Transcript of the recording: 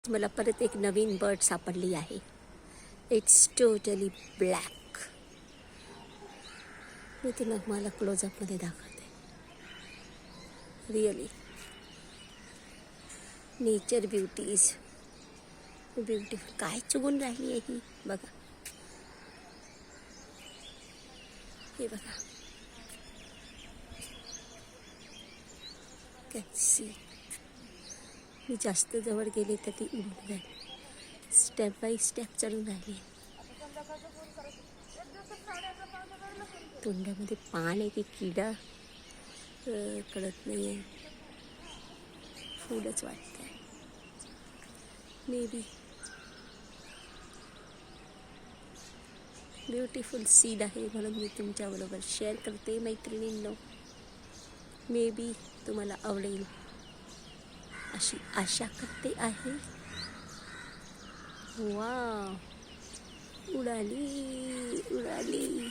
मला परत एक नवीन बर्ड सापडली आहे. It's totally black. मी तुला मला क्लोजअपमध्ये दाखवते. Really nature beauties beautiful. काय चुकून राहिली आहे ही बघा. हे बघा, कॅन मी जास्त जवळ गेले तर ती उडून जाईल. स्टेप बाय स्टेप चढून राहिली. तोंडामध्ये पान आहे की किडा कळत नाही आहे. फूलच वाटत आहे मे बी. ब्युटिफुल सीड आहे म्हणून मी तुमच्याबरोबर शेअर करते मैत्रिणींनो. मे बी तुम्हाला आवडेल अशी आशा करते आहे. वाव, उडाली उडाली.